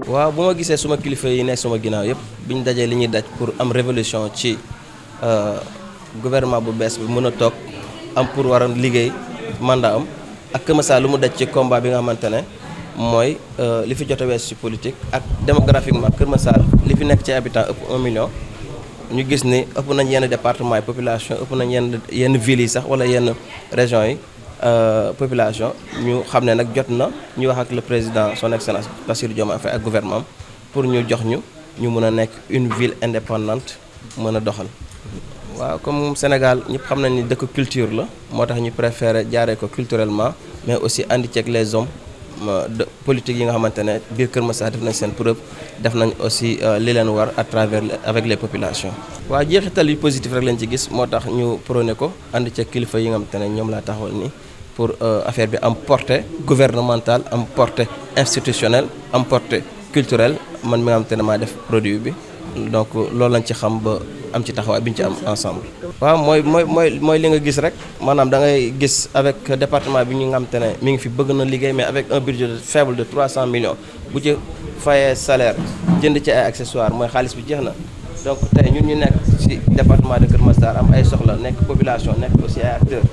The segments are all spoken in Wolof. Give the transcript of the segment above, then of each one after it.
waaw bu ma gisee suma kilifa yi nekk suma ginnaaw yëpp bi ñu dajee li ñuy daj pour am révolution ci gouvernement bu bees bi mën a toog am pour war a liggéey mandat am ak Kër Massar lu mu daj ci combat bi nga xamante ne mooy li fi jot a wees ci politique ak démographiquement Kër Massar li fi nekk ci habitant ëpp 1 million. ñu gis ni ëpp nañ yenn département yi population ëpp nañ yenn villes yi sax wala yenn régions yi population ñu xam ne nag jot na ñu wax ak le président son excellence Bassirou Diomaye Faye ak gouvernement pour ñu jox ñu mën a nekk une ville indépendante mën a doxal. waaw comme Sénégal ñëpp xam nañ ni dëkk culture la moo tax ñu préféré jaaree ko culturellement mais aussi andi ceeg les hommes de politique yi nga xamante ne biir Kër Massar def nañ seen preuve def nañ aussi li leen war à travers avec les populations. waaw jeexital yu positif rek lañ ci gis moo tax ñu prôné ko andi ceeg kilifa yi nga xamante ne ñoom laa taxawal nii pour affaire bi am portée gouvernementale am portée institutionnelle am portée culturelle man mi nga xamante ne maa def produit bi donc loolu lañ ci xam ba am ci taxawaay bi ñu ci am ensemble. waaw mooy li nga gis rek maanaam da ngay gis avec département bi ñu nga xamante ne mi ngi fi bëgg na liggéey mais avec un budget faible de 300 millions bu ci fayee salaire jënd ci ay accessoires mooy xaalis bi jeex na donc tey ñun ñu nekk ci département de Kër Massar am ay soxla nekk population nekk aussi ay acteurs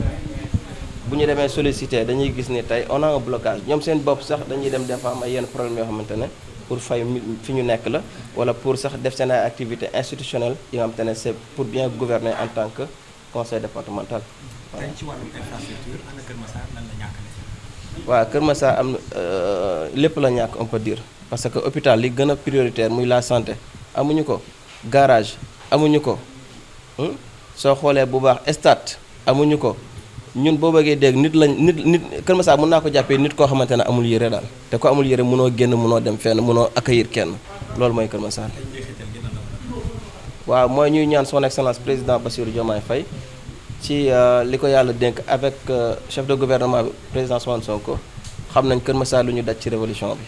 bu ñu demee solliciter dañuy gis ni tey on a un blocage ñoom seen bopp sax dañuy dem des fois am ay yenn problème yoo xamante ne pour fay fi ñu nekk la wala pour sax def seen ay activités institutionnelles yi nga xamante ne c'est pour bien gouverner en tant que conseil départemental. voilà ci wàllum infrastructure ana Kër Massar lan la ñàkk. waaw Kër Massar am lépp la ñàkk on peut dire parce que hôpital li gën a prioritaire muy la santé amuñu ko garage amuñu ko soo xoolee bu baax stade amuñu ko. ñun boo bëggee dégg nit Kër Massar mën naa ko jàppee nit koo xamante ne amul yére daal te ko amul yére mënoo génn mënoo dem fenn mënoo accueillir kenn loolu mooy Kër Massar. waaw mooy ñuy ñaan son excellence président Bassirou Diomaye Faye ci li ko yàlla dénk avec chef de gouvernement bi président Ousmane Sonko xam nañ Kër Massar lu ñu daj ci révolution bi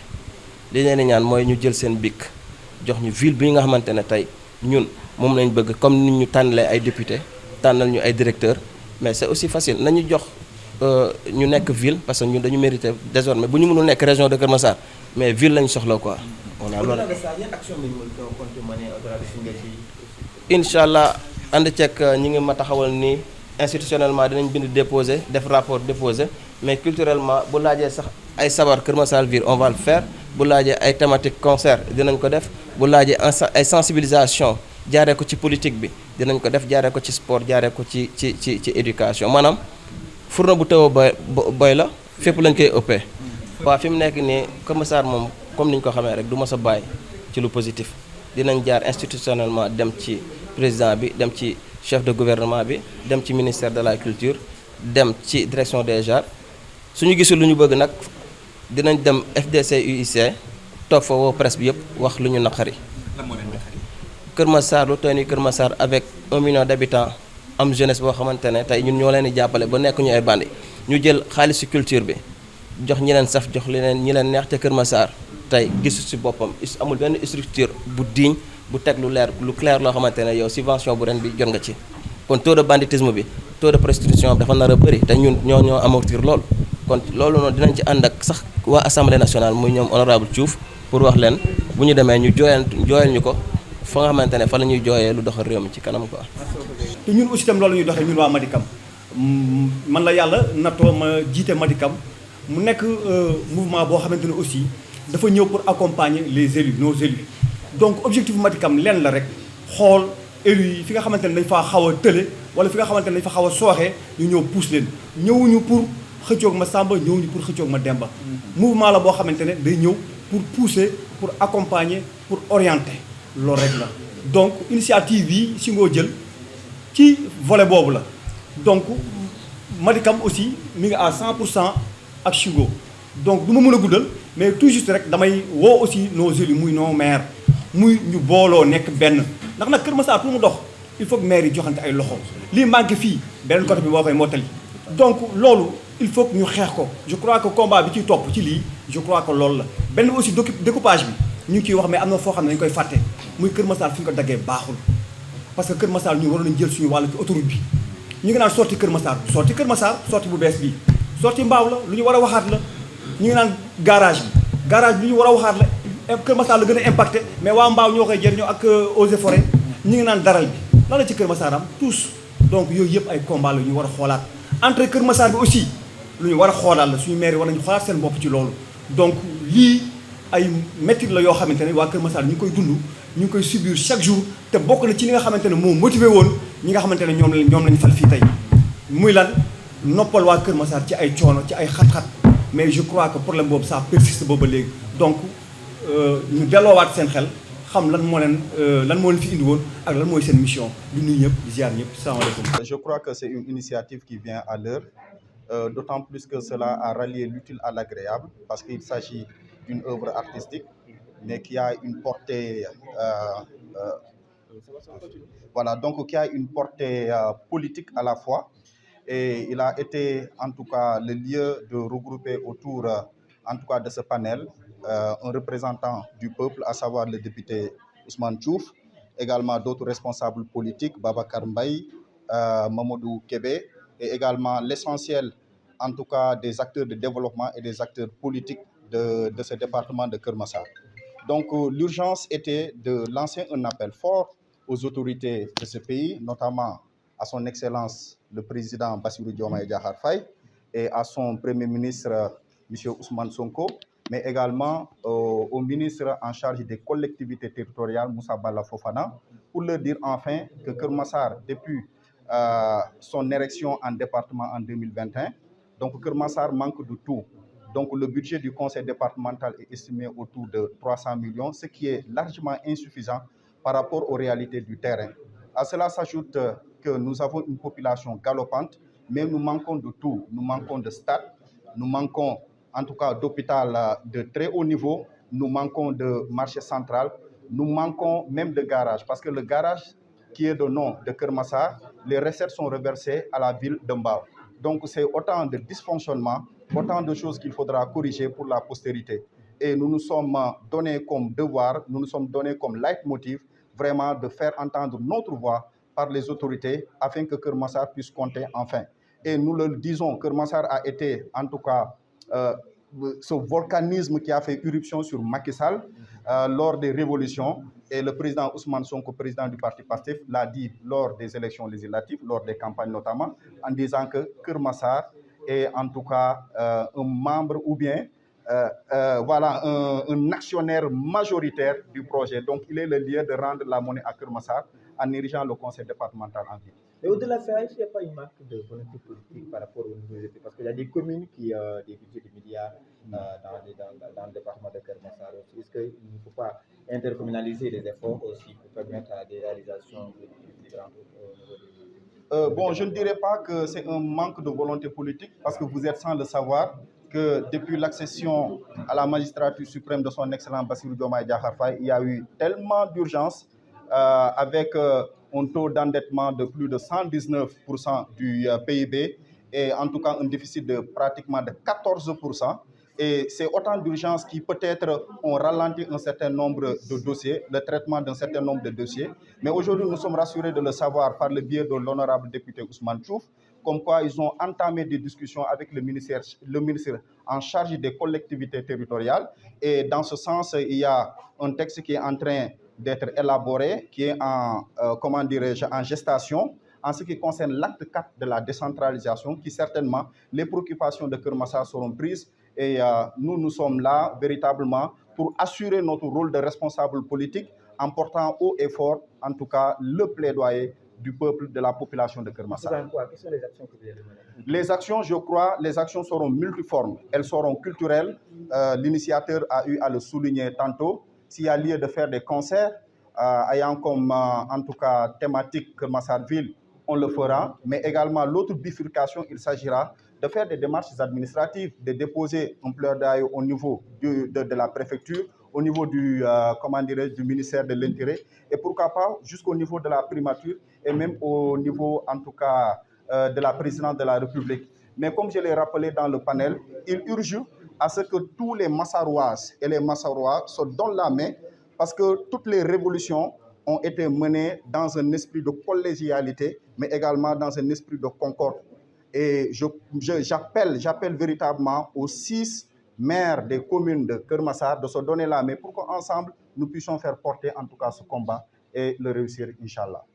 li leen di ñaan mooy ñu jël seen bic jox ñu ville bi nga xamante ne tey ñun moom lañ bëgg comme ni ñu tànnalee ay député tànnal ñu ay directeur mais c'est aussi facile nañu jox ñu nekk ville parce que ñun dañu mérité désormais bu ñu mënul nekk région de Kër Massar mais ville lañu soxla quoi. voilà loolu. incha allah ànd ceeg ñi ngi ma taxawal nii institutionnellement dinañ bind déposer def rapport déposer mais culturellement bu laajee sax ay sabar Kër Massar ville on va le faire bu laajee ay thématique concert dinañ ko def bu laajee ay sensibilisation. jaaree ko ci politique bi dinañ ko def jaaree ko ci sport jaaree ko ci éducation maanaam fourneau bu taw a boy la fépp lañ koy ëppee. waaw fi mu nekk nii Kër Massar moom comme ni ñu ko xamee rek du mës a bàyyi ci lu positif dinañ jaar institutionnellement dem ci président bi dem ci chef de gouvernement bi dem ci ministère de la culture dem ci direction des arts suñu gisul lu ñu bëgg nag dinañ dem FDC UIC toog fa woo presse bi yëpp wax lu ñu naqari. Kër Massar lu toll nii Kër Massar avec 1 million d'habitants am jeunesse boo xamante ne tey ñun ñoo leen di jàppale ba nekk ñu ay bandi ñu jël xaalisu culture bi jox ñi leen saf jox leneen ñi leen neex te Kër Massar tey gisu ci boppam amul benn structure bu digne bu teg lu clair loo xamante ne yow subvention bu ren bi jot nga ci. kon taux de banditisme bi taux de prostitution bi dafa nar a bëri te ñun ñoo amortir loolu kon loolu noonu dinañ ci ànd ak sax waa assemblée nationale muy ñoom honorable Diouf pour wax leen bu ñu demee ñu jooyal ñu ko. fa nga xamante ne fa la ñuy jooyee lu doxal réew mi ci kanam quoi. te ñun aussi tam loolu ñuy doxee ñun waa Madicam man la yàlla nattoo ma jiite Madicam mu nekk mouvement boo xamante ne aussi dafa ñëw pour accompagner les élus nos élus donc objectif Madicam lenn la rek xool élus yi fi nga xamante ne dañ faa xaw a tële wala fi nga xamante ne dañ fa xaw a sooxee ñu ñëw pousse leen ñëwuñu pour xëccoog ma Samba ñëwuñu pour xëccoog ma Demba mouvement la boo xamante ne day ñëw pour pousser pour accompagner pour orienter. loolu rek la donc initiative yi si ngoo jël ci volet boobu la donc Madicam aussi mi ngi à 100% ak Chigo donc du ma mën a guddal mais tout juste rek damay woo aussi nos élus muy nos maires muy ñu booloo nekk benn ndax nag Kër Massar pour mu dox il faut que maires yi joxante ay loxo lii manqué fii beneen côté bi moo koy mottali donc loolu il faut que ñu xeex ko je crois que combat bi ciy topp ci lii je crois que loolu la benn aussi découpage bi ñu ngi ciy wax mais am na foo xam ne dañu koy fàtte muy Kër Massar fi ñu ko daggee baaxul parce que Kër Massar ñu waroon nañu jël suñu wàll ci autoroute bi ñu ngi naan sorti Kër Massar sorti bu bees bii sorti mbaaw la lu ñu war a waxaat la ñu ngi naan garage bi lu ñu war a waxaat la Kër Massar la gën a impacté mais waa Mbaaw ñoo koy jëriñoo ak eaux et forêt ñi ngi naan daral bi lan la ci Kër Massar am tous donc yooyu yëpp ay combat la ñu war a xoolaat entre Kër Massar bi aussi lu ñu war a xoolaat la suñu maire yi war nañu xoolaat seen bopp ci loolu donc lii ay métti la yoo xamante ne waa Kër Massar ñu ngi koy dund ñu ngi koy subir chaque jour te bokk na ci li nga xamante ne moo motivé woon ñi nga xamante ne ñoom lañu fal fii tey muy lan noppal waa Kër Massar ci ay coono ci ay xat-xat mais je crois que problème boobu ça persiste booba léegi donc ñu delloowaat seen xel xam lan moo leen fi indi woon ak lan mooy seen mission di nuyu ñëpp di ziar ñëpp salaamaaleykum. Je crois que c'est une initiative qui vient à l'heure, d'autant plus que cela a rallié l'utile à l'agréable, parce qu'il s'agit d'une œuvre artistique, mais qui a une portée, voilà, donc qui a une portée politique à la fois. Et il a été, en tout cas, le lieu de regrouper autour, en tout cas, de ce panel, un représentant du peuple, à savoir le député Ousmane Diouf, également d'autres responsables politiques, Babacar Mbaye, Mamadou Kébé, et également l'essentiel, en tout cas, des acteurs de développement et des acteurs politiques de ce département de Keur Massar. Donc, l'urgence était de lancer un appel fort aux autorités de ce pays, notamment à son Excellence le président Bassirou Diomaye Diakhar Faye et à son Premier ministre, M. Ousmane Sonko, mais également au ministre en charge des collectivités territoriales, Moussa Bala Fofana, pour leur dire enfin que Keur Massar, depuis son érection en département en 2021, donc Keur Massar manque de tout. Donc le budget du conseil départemental est estimé autour de 300 millions, ce qui est largement insuffisant par rapport aux réalités du terrain. À cela s'ajoute que nous avons une population galopante, mais nous manquons de tout. Nous manquons de stade, nous manquons en tout cas d'hôpital de très haut niveau, nous manquons de marché central, nous manquons même de garage, parce que le garage qui est de nom de Keur Massar, les recettes sont reversées à la ville de Mbao. Donc c'est autant de dysfonctionnements, autant de choses qu'il faudra corriger pour la postérité. Et nous nous sommes donnés comme devoir, nous nous sommes donnés comme leitmotiv, vraiment de faire entendre notre voix par les autorités afin que Keur Massar puisse compter enfin. Et nous le disons, Keur Massar a été en tout cas ce volcanisme qui a fait éruption sur Macky Sall lors des révolutions. Et le président Ousmane Sonko, président du parti PASTEF, l'a dit lors des élections législatives, lors des campagnes notamment, en disant que Keur Massar est en tout cas un membre ou bien voilà, un actionnaire majoritaire du projet. Donc, il est le lieu de rendre la monnaie à Keur Massar en érigeant le conseil départemental en ville. Mais au-delà de ça, il n'y a pas une marque de volonté politique par rapport aux universités, parce qu'il y a des communes qui ont des budgets de milliards dans le département de Keur Massar aussi. Est-ce qu'il ne faut pas intercommunaliser les efforts aussi pour permettre à des réalisations différentes au niveau bon, je ne dirais pas que c'est un manque de volonté politique, parce que vous êtes sans le savoir que depuis l'accession à la magistrature suprême de son excellent Bassirou Diomaye Diakhar Faye, il y a eu tellement d'urgence avec un taux d'endettement de plus de 119% du PIB et en tout cas un déficit de pratiquement de 14%. Et c'est autant d'urgences qui peut-être ont ralenti un certain nombre de dossiers, le traitement d'un certain nombre de dossiers. Mais aujourd'hui, nous sommes rassurés de le savoir par le biais de l'honorable député Ousmane Diouf, comme quoi ils ont entamé des discussions avec le ministère en charge des collectivités territoriales. Et dans ce sens, il y a un texte qui est en train d'être élaboré, qui est en gestation, en ce qui concerne l'acte 4 de la décentralisation, qui certainement, les préoccupations de Keur Massar seront prises. Et nous sommes là véritablement pour assurer notre rôle de responsable politique en portant haut et fort, en tout cas, le plaidoyer du peuple, de la population de Keur Massar. Quelles sont les actions que vous allez mener? Les actions, je crois, les actions seront multiformes. Elles seront culturelles. L'initiateur a eu à le souligner tantôt. S'il y a lieu de faire des concerts, ayant comme, en tout cas, thématique Keur Massar Ville, on le fera. Mais également, l'autre bifurcation, il s'agira de faire des démarches administratives, de déposer un plaidoyer au niveau de la préfecture, au niveau du ministère de l'Intérieur, et pourquoi pas jusqu'au niveau de la primature et même au niveau, en tout cas, de la présidence de la République. Mais comme je l'ai rappelé dans le panel, il urge à ce que tous les Massaroises et les Massarois se donnent la main, parce que toutes les révolutions ont été menées dans un esprit de collégialité, mais également dans un esprit de concorde. Et j'appelle véritablement aux 6 maires des communes de Kermassar de se donner la main pour qu'ensemble, nous puissions faire porter en tout cas ce combat et le réussir, Inch'Allah.